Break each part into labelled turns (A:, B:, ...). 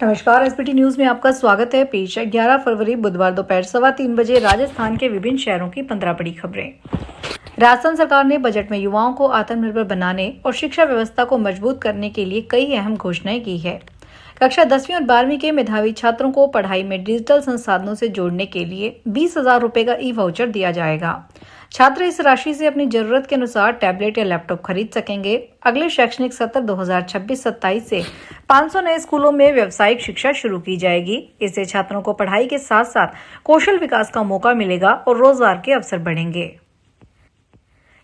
A: नमस्कार, SBT news में आपका स्वागत है। पेश है 11 फरवरी बुधवार दोपहर 3:15 बजे राजस्थान के विभिन्न शहरों की 15 बड़ी खबरें। राजस्थान सरकार ने बजट में युवाओं को आत्मनिर्भर बनाने और शिक्षा व्यवस्था को मजबूत करने के लिए कई अहम घोषणाएं की है। कक्षा 10वीं और 12वीं के मेधावी छात्रों को पढ़ाई में डिजिटल संसाधनों से जोड़ने के लिए 20,000 रुपए का ई वाउचर दिया जाएगा। छात्र इस राशि से अपनी जरूरत के अनुसार टैबलेट या लैपटॉप खरीद सकेंगे। अगले शैक्षणिक सत्र 2026-27 से 500 नए स्कूलों में व्यावसायिक शिक्षा शुरू की जाएगी। इससे छात्रों को पढ़ाई के साथ साथ कौशल विकास का मौका मिलेगा और रोजगार के अवसर बढ़ेंगे।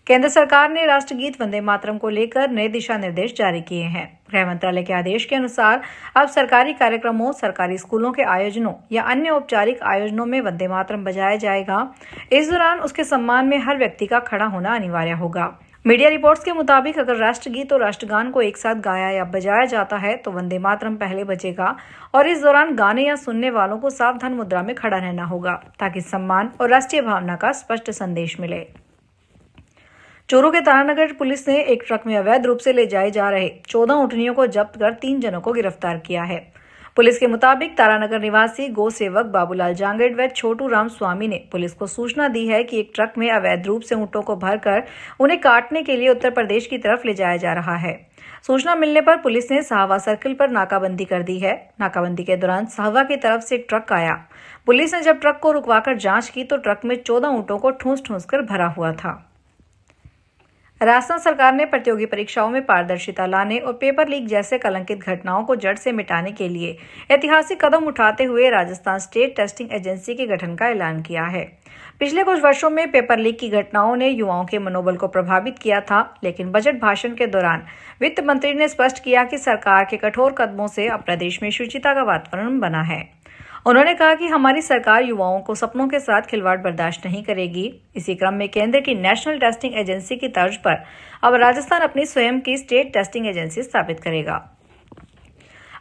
A: केंद्र सरकार ने राष्ट्रगीत वंदे मातरम को लेकर नए दिशा निर्देश जारी किए हैं। गृह मंत्रालय के आदेश के अनुसार अब सरकारी कार्यक्रमों, सरकारी स्कूलों के आयोजनों या अन्य औपचारिक आयोजनों में वंदे मातरम बजाया जाएगा। इस दौरान उसके सम्मान में हर व्यक्ति का खड़ा होना अनिवार्य होगा। मीडिया रिपोर्ट्स के मुताबिक अगर राष्ट्रगीत और राष्ट्रगान को एक साथ गाया या बजाया जाता है तो वंदे मातरम पहले बजेगा और इस दौरान गाने या सुनने वालों को सावधान मुद्रा में खड़ा रहना होगा ताकि सम्मान और राष्ट्रीय भावना का स्पष्ट संदेश मिले। चूरू के तारानगर पुलिस ने एक ट्रक में अवैध रूप से ले जाए जा रहे 14 ऊँटनियों को जब्त कर 3 जनों को गिरफ्तार किया है। पुलिस के मुताबिक तारानगर निवासी गौ सेवक बाबूलाल जांगेड़ व छोटू राम स्वामी ने पुलिस को सूचना दी है कि एक ट्रक में अवैध रूप से ऊँटों को भरकर उन्हें काटने के लिए उत्तर प्रदेश की तरफ ले जाया जा रहा है। सूचना मिलने पर पुलिस ने साहवा सर्किल पर नाकाबंदी कर दी है। नाकाबंदी के दौरान साहवा की तरफ से एक ट्रक आया। पुलिस ने जब ट्रक को रुकवाकर जांच की तो ट्रक में 14 ऊँटों को ठूंस कर भरा हुआ था। राजस्थान सरकार ने प्रतियोगी परीक्षाओं में पारदर्शिता लाने और पेपर लीक जैसे कलंकित घटनाओं को जड़ से मिटाने के लिए ऐतिहासिक कदम उठाते हुए राजस्थान स्टेट टेस्टिंग एजेंसी के गठन का ऐलान किया है। पिछले कुछ वर्षों में पेपर लीक की घटनाओं ने युवाओं के मनोबल को प्रभावित किया था, लेकिन बजट भाषण के दौरान वित्त मंत्री ने स्पष्ट किया कि सरकार के कठोर कदमों से अब प्रदेश में शुचिता का वातावरण बना है। उन्होंने कहा कि हमारी सरकार युवाओं को सपनों के साथ खिलवाड़ बर्दाश्त नहीं करेगी। इसी क्रम में केंद्र की नेशनल टेस्टिंग एजेंसी की तर्ज पर अब राजस्थान अपनी स्वयं की स्टेट टेस्टिंग एजेंसी स्थापित करेगा।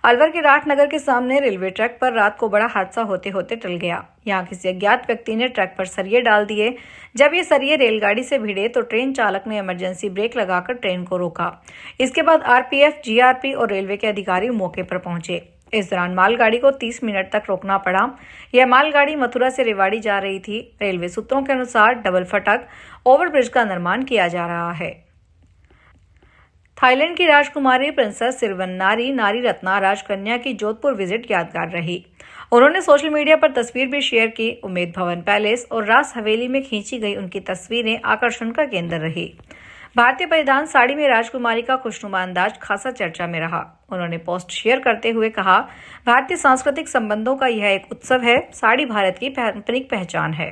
A: अलवर के राठनगर के सामने रेलवे ट्रैक पर रात को बड़ा हादसा होते होते टल गया। यहां किसी अज्ञात व्यक्ति ने ट्रैक पर सरिये डाल दिए। जब ये सरिये रेलगाड़ी से भिड़े तो ट्रेन चालक ने इमरजेंसी ब्रेक लगाकर ट्रेन को रोका। इसके बाद आरपीएफ, जीआरपी और रेलवे के अधिकारी मौके पर पहुंचे। इस दौरान मालगाड़ी को 30 मिनट तक रोकना पड़ा। यह मालगाड़ी मथुरा से रेवाड़ी जा रही थी। रेलवे सूत्रों के अनुसार डबल फटक ओवरब्रिज का निर्माण किया जा रहा है। थाईलैंड की राजकुमारी प्रिंसेस सिरवन्नारी नारी रत्ना राजकन्या की जोधपुर विजिट यादगार रही। उन्होंने सोशल मीडिया पर तस्वीर भी शेयर की। उम्मेद भवन पैलेस और रास हवेली में खींची गई उनकी तस्वीरें आकर्षण का केंद्र रही। भारतीय परिधान साड़ी में राजकुमारी का खुशनुमा अंदाज खासा चर्चा में रहा। उन्होंने पोस्ट शेयर करते हुए कहा, भारतीय सांस्कृतिक संबंधों का यह एक उत्सव है। साड़ी भारत की पारंपरिक पहचान है।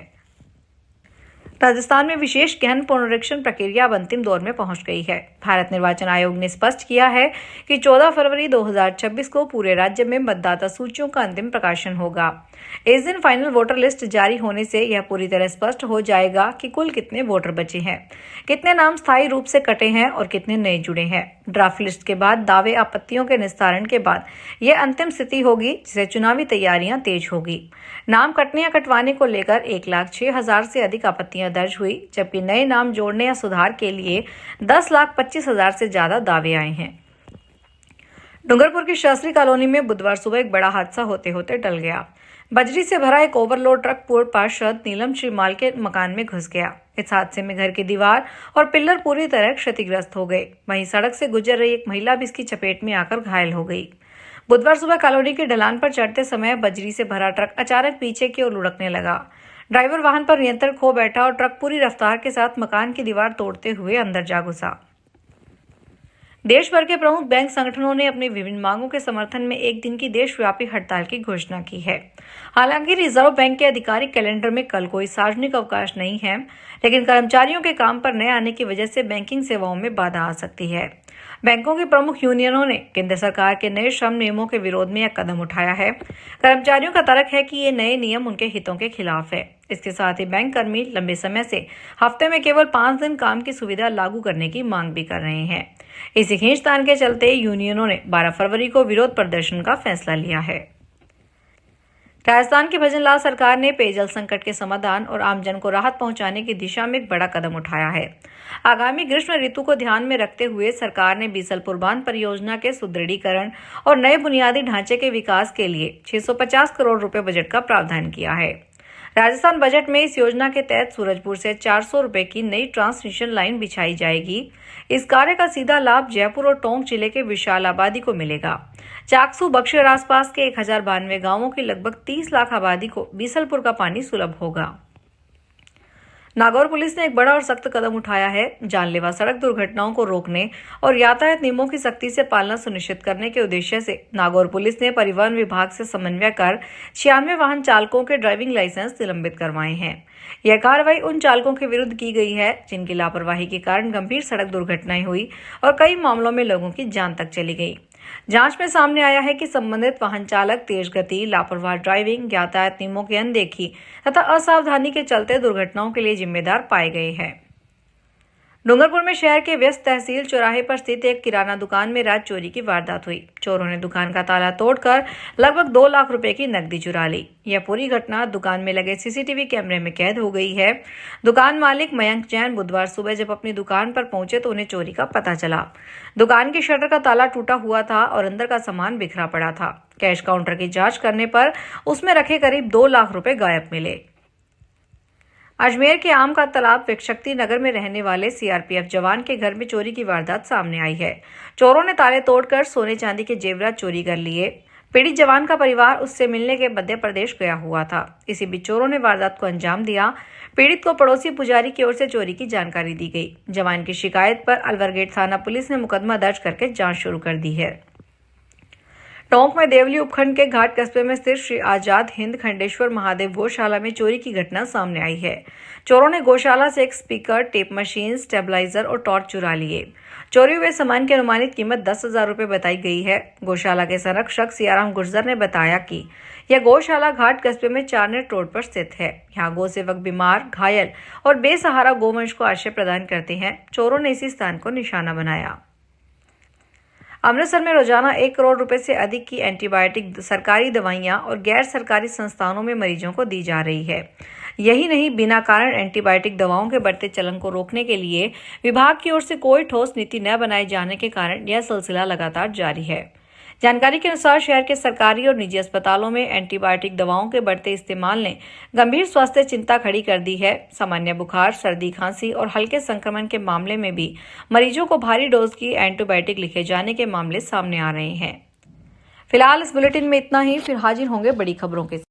A: राजस्थान में विशेष गहन पुनरीक्षण प्रक्रिया अब अंतिम दौर में पहुंच गई है। भारत निर्वाचन आयोग ने स्पष्ट किया है कि 14 फरवरी 2026 को पूरे राज्य में मतदाता सूचियों का अंतिम प्रकाशन होगा। इस दिन फाइनल वोटर लिस्ट जारी होने से यह पूरी तरह स्पष्ट हो जाएगा कि कुल कितने वोटर बचे हैं, कितने नाम स्थायी रूप से कटे हैं और कितने नए जुड़े हैं। ड्राफ्ट लिस्ट के बाद दावे आपत्तियों के निस्तारण के बाद यह अंतिम स्थिति होगी, जिससे चुनावी तैयारियां तेज होगी। नाम कटने या कटवाने को लेकर 1,06,000 से अधिक आपत्तियां दर्ज हुई, जबकि नए नाम जोड़ने या सुधार के लिए 10,25,000 से ज्यादा दावे आए हैं। डूंगरपुर की शास्त्री कॉलोनी में बुधवार सुबह एक बड़ा हादसा होते होते टल गया। बजरी से भरा एक ओवरलोड ट्रक पूर्व पार्षद नीलम श्रीमाल के मकान में घुस गया। इस हादसे में घर की दीवार और पिल्लर पूरी तरह क्षतिग्रस्त हो गए। वहीं सड़क से गुजर रही एक महिला भी इसकी चपेट में आकर घायल हो गई। बुधवार सुबह कॉलोनी के ढलान पर चढ़ते समय बजरी से भरा ट्रक अचानक पीछे की ओर लुढ़कने लगा। ड्राइवर वाहन पर नियंत्रण खो बैठा और ट्रक पूरी रफ्तार के साथ मकान की दीवार तोड़ते हुए अंदर जा घुसा। देश भर के प्रमुख बैंक संगठनों ने अपनी विभिन्न मांगों के समर्थन में एक दिन की देशव्यापी हड़ताल की घोषणा की है। हालांकि रिजर्व बैंक के आधिकारिक कैलेंडर में कल कोई सार्वजनिक अवकाश नहीं है, लेकिन कर्मचारियों के काम पर न आने की वजह से बैंकिंग सेवाओं में बाधा आ सकती है। बैंकों की प्रमुख यूनियनों ने केंद्र सरकार के नए श्रम नियमों के विरोध में यह कदम उठाया है। कर्मचारियों का तर्क है कि ये नए नियम उनके हितों के खिलाफ है। इसके साथ ही बैंक कर्मी लंबे समय से हफ्ते में केवल 5 दिन काम की सुविधा लागू करने की मांग भी कर रहे हैं। इसी खींचतान के चलते यूनियनों ने 12 फरवरी को विरोध प्रदर्शन का फैसला लिया है। राजस्थान की भजनलाल सरकार ने पेयजल संकट के समाधान और आमजन को राहत पहुंचाने की दिशा में एक बड़ा कदम उठाया है। आगामी ग्रीष्म ऋतु को ध्यान में रखते हुए सरकार ने बीसलपुर बांध परियोजना के सुदृढ़ीकरण और नए बुनियादी ढांचे के विकास के लिए 650 करोड़ रुपए बजट का प्रावधान किया है। राजस्थान बजट में इस योजना के तहत सूरजपुर से 400 रुपए की नई ट्रांसमिशन लाइन बिछाई जाएगी। इस कार्य का सीधा लाभ जयपुर और टोंक जिले के विशाल आबादी को मिलेगा। चाकसू, बक्शी और आसपास के 1092 गांवों की लगभग 30 लाख आबादी को बीसलपुर का पानी सुलभ होगा। नागौर पुलिस ने एक बड़ा और सख्त कदम उठाया है। जानलेवा सड़क दुर्घटनाओं को रोकने और यातायात नियमों की सख्ती से पालना सुनिश्चित करने के उद्देश्य से नागौर पुलिस ने परिवहन विभाग से समन्वय कर 96 वाहन चालकों के ड्राइविंग लाइसेंस निलंबित करवाए हैं। यह कार्रवाई उन चालकों के विरुद्ध की गई है जिनकी लापरवाही के कारण गंभीर सड़क दुर्घटनाएं हुई और कई मामलों में लोगों की जान तक चली गई। जांच में सामने आया है कि संबंधित वाहन चालक तेज गति, लापरवाह ड्राइविंग, यातायात नियमों की अनदेखी तथा असावधानी के चलते दुर्घटनाओं के लिए जिम्मेदार पाए गए हैं। डूंगरपुर में शहर के व्यस्त तहसील चौराहे पर स्थित एक किराना दुकान में रात चोरी की वारदात हुई। चोरों ने दुकान का ताला तोड़कर लगभग 2 लाख रुपए की नकदी चुरा ली। यह पूरी घटना दुकान में लगे सीसीटीवी कैमरे में कैद हो गई है। दुकान मालिक मयंक जैन बुधवार सुबह जब अपनी दुकान पर पहुंचे तो उन्हें चोरी का पता चला। दुकान की शटर का ताला टूटा हुआ था और अंदर का सामान बिखरा पड़ा था। कैश काउंटर की जांच करने पर उसमें रखे करीब 2 लाख रुपए गायब मिले। अजमेर के आम का तालाब शक्ति नगर में रहने वाले सीआरपीएफ जवान के घर में चोरी की वारदात सामने आई है। चोरों ने ताले तोड़कर सोने चांदी के जेवरात चोरी कर लिए। पीड़ित जवान का परिवार उससे मिलने के मध्य प्रदेश गया हुआ था। इसी बीच चोरों ने वारदात को अंजाम दिया। पीड़ित को पड़ोसी पुजारी की ओर से चोरी की जानकारी दी गई। जवान की शिकायत पर अलवरगेट थाना पुलिस ने मुकदमा दर्ज करके जांच शुरू कर दी है। टोंक में देवली उपखंड के घाट कस्बे में स्थित श्री आजाद हिंद खंडेश्वर महादेव गौशाला में चोरी की घटना सामने आई है। चोरों ने गौशाला से एक स्पीकर, टेप मशीन, स्टेबलाइजर और टॉर्च चुरा लिए। चोरी हुए सामान की अनुमानित कीमत 10,000 रुपए बताई गई है। गौशाला के संरक्षक सियाराम गुर्जर ने बताया कि यह गौशाला घाट कस्बे में चारनेट रोड पर स्थित है। यहाँ गौ सेवक बीमार, घायल और बेसहारा गोवंश को आश्रय प्रदान करते हैं। चोरों ने इसी स्थान को निशाना बनाया। अमृतसर में रोजाना 1 करोड़ रुपए से अधिक की एंटीबायोटिक सरकारी दवाइयां और गैर सरकारी संस्थानों में मरीजों को दी जा रही है। यही नहीं, बिना कारण एंटीबायोटिक दवाओं के बढ़ते चलन को रोकने के लिए विभाग की ओर से कोई ठोस नीति न बनाए जाने के कारण यह सिलसिला लगातार जारी है। जानकारी के अनुसार शहर के सरकारी और निजी अस्पतालों में एंटीबायोटिक दवाओं के बढ़ते इस्तेमाल ने गंभीर स्वास्थ्य चिंता खड़ी कर दी है। सामान्य बुखार, सर्दी, खांसी और हल्के संक्रमण के मामले में भी मरीजों को भारी डोज की एंटीबायोटिक लिखे जाने के मामले सामने आ रहे हैं। फिलहाल इस बुलेटिन में इतना ही। फिर हाजिर होंगे बड़ी खबरों के साथ।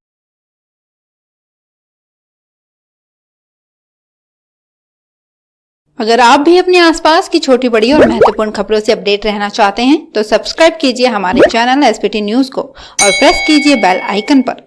B: अगर आप भी अपने आसपास की छोटी बड़ी और महत्वपूर्ण खबरों से अपडेट रहना चाहते हैं तो सब्सक्राइब कीजिए हमारे चैनल एसपीटी न्यूज को और प्रेस कीजिए बेल आइकन पर।